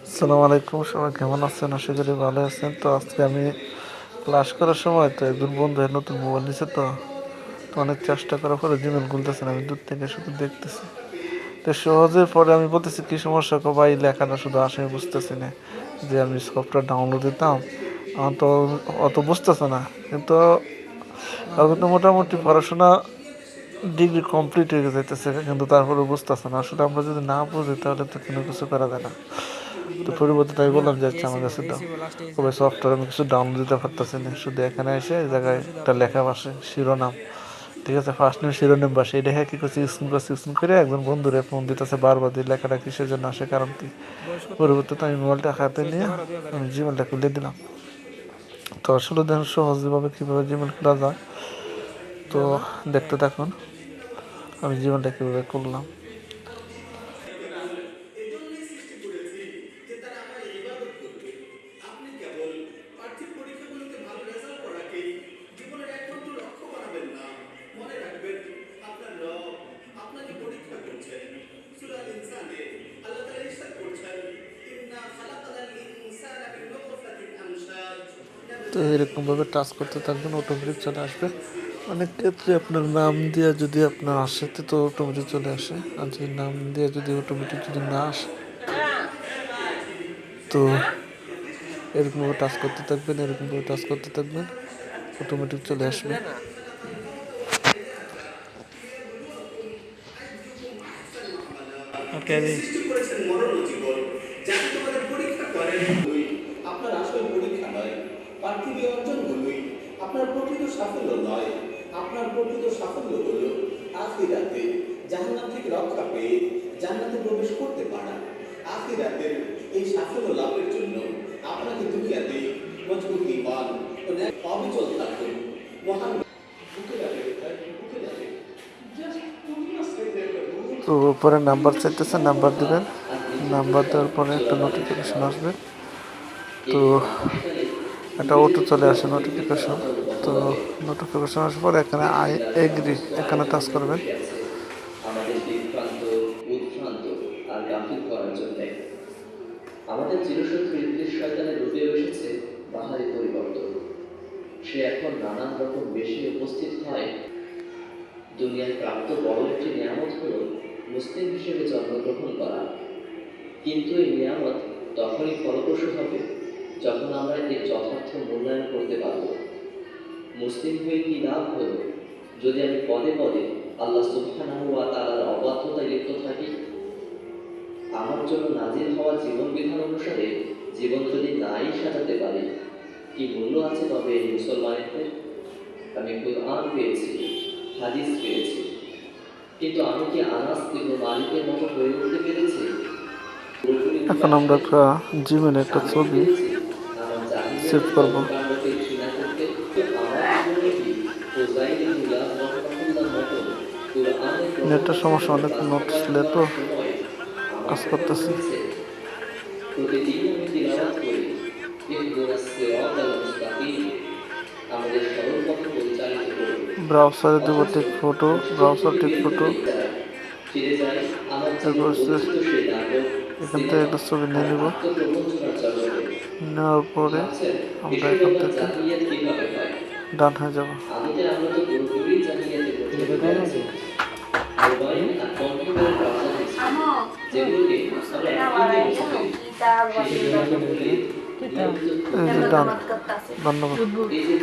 আসসালামু আলাইকুম, সবাই কেমন আছেন? আশা করি ভালো আছেন। তো আজকে আমি ক্লাস করার সময় তো একজন বন্ধু নতুন মোবাইল নিছে, তো অনেক চেষ্টা করার পরে জিমেল খুলতেছে না। আমি দূর থেকে শুধু দেখতেছি। তো সহজের পরে আমি বলতেছি কি সমস্যা, বা এই লেখাটা শুধু আসে আমি বুঝতেছি না, যে আমি সফটওয়্যার ডাউনলোড দিতাম আমার তো অত বুঝতেছে না। কিন্তু এখন তো মোটামুটি পড়াশোনা ডিগ্রি কমপ্লিট হয়ে যাইতেছে, কিন্তু তারপরে বুঝতেছে না। আসলে আমরা যদি না বুঝি তাহলে তো কোনো কিছু করা যায় না। তো পরিবর্তে তাই বললাম যে আচ্ছা আমার কাছে দাও। তবে সফটওয়্যার আমি কিছু ডাউনলোড দিতে পারতেছি না, শুধু এখানে এসে এই জায়গায় একটা লেখা বসে শিরোনাম, ঠিক আছে, ফার্স্ট নেম শিরোনাম বসে, এটা কি করছি স্ক্রিন করে একজন বন্ধুরে ফোন দিতেছে বারবার, দিয়ে লেখাটা কিসের জন্য আসে, কারণ কি। পরিবর্তে আমি মোবাইলটা হাতে নিয়ে আমি জিমেলটা খুলে দিলাম। তো আসলে দেখুন সহজভাবে কীভাবে জিমেল খোলা যায়, তো দেখতে থাকুন আমি জিমেলটা কীভাবে করলাম। তো এরকমভাবে টাচ করতে থাকবেন, অটোমেটিক চলে আসবে। অনেক ক্ষেত্রে আপনার নাম দিয়ে যদি আপনার আসে তো অটোমেটিক চলে আসে, আর যদি নাম দিয়ে যদি অটোমেটিক যদি না আসে তো এরকমভাবে টাচ করতে থাকবেন, এরকমভাবে টাচ করতে থাকবেন, অটোমেটিক চলে আসবে। ওকে আপনার আসল পরীক্ষা নয়, পার্থিব অর্জনগুলোই আপনার প্রকৃত সাফল্য নয়। আপনার প্রকৃত সাফল্য হলো আখিরাতে জাহান্নাম থেকে রক্ষা পেয়ে জান্নাতে প্রবেশ করতে পারা। আখিরাতের এই সাফল্য লাভের জন্য আপনাকে দুনিয়াতে মজবুত ঈমান ও অবিচল থাকুন। মহান বুকে যাবে, বুকে যাবে। তো উপরে নাম্বার চাইতেছে, নাম্বার দিবেন। নাম্বার দেওয়ার পরে একটা নোটিফিকেশন আসবে। তো একটা অটো চলে আসে নোটিফিকেশন। তো নোটিফিকেশন আসার পর এখানে আই এগ্রি এখানে টাচ করবেন। আমাদের বিভ্রান্ত, উদ্ভ্রান্ত আর গাফিল করার জন্য আমাদের চিরশত্রু ইবলিস শয়তানের রূপে এসেছে বাহারি পরিবর্তন। সে এখন নানান রকম বেশি উপস্থিত হয়। দুনিয়ার প্রাপ্ত বড় একটি নিয়ামত হল মুসলিম হিসেবে জন্মগ্রহণ করা। কিন্তু এই নিয়ামত তখনই ফলপ্রসূ হবে যখন আমরা এর যথার্থ মূল্যায়ন করতে পারব। মুসলিম হয়ে কি লাভ হলো যদি আমি পদে পদে আল্লাহ সুবহানাহু ওয়া তাআলার অবাধ্যতায় লিপ্ত থাকি? আমার জন্য নাজিল হওয়া জীবন বিধান অনুসারে জীবন যদি নাই সাজাতে পারি, কি মূল্য আছে তবে এই মুসলমানদের? আমি কুরআন পেয়েছি, হাদিস পেয়েছি, কিন্তু আমি কি আনাস ইবনে মালিকের মতো হয়ে উঠতে পেরেছি? এখন আমরা একটা জিমেলে একটা আমি কি ছবি পেরেছি আমার জাহিলিয়াতের সেভ করব। কর্মকাণ্ডকে ঘৃণা করতে? আমার জীবনে কি হুযাইল ইবনে ইয়াস রাহিমাহুল্লাহর মতো কুরআনের নেটের সমস্যা, প্রবর্তনাসমূহ অনেক নোট ছিল বাস্তবায়ন তো, করার সময় আমার কাজ কখনো করতেছি। হয়েছে? প্রতিদিন আমি তিলাওয়াত করি, ইহদিনাস সিরাতাল মুস্তাকিম, আমাদের সরল পথে পরিচালিত করুন। ব্রাউজারে দেবো অথচ টেক ফটো, ব্রাউজার প্রস্তুতি টেক বের ফটো। হলেই ফিরে যায় আমার চির এরপর পরিচিত সেই নাটক, এখান থেকে সিনেমা একটা ছবি আর নিয়ে নিব। আত্মপ্রবঞ্চনার জগতে। নেওয়ার পরে ভাবছেন আমরা এসব এখান আবার থেকে জাহিলিয়াত কিভাবে হয়? ডান হয়ে যাব। আদতে আমরা তো পুরোপুরি জাহিলিয়াতের মধ্যে ঢুকে আছি। মোবাইল আর কম্পিউটারের ব্রাউজার হিস্ট্রি, যেগুলোকে আমরা একদিনে মুছে ফেলি, সেসব ব্রাউজারগুলি নিয়মিত এই যে ডান, ধন্যবাদ। এই যে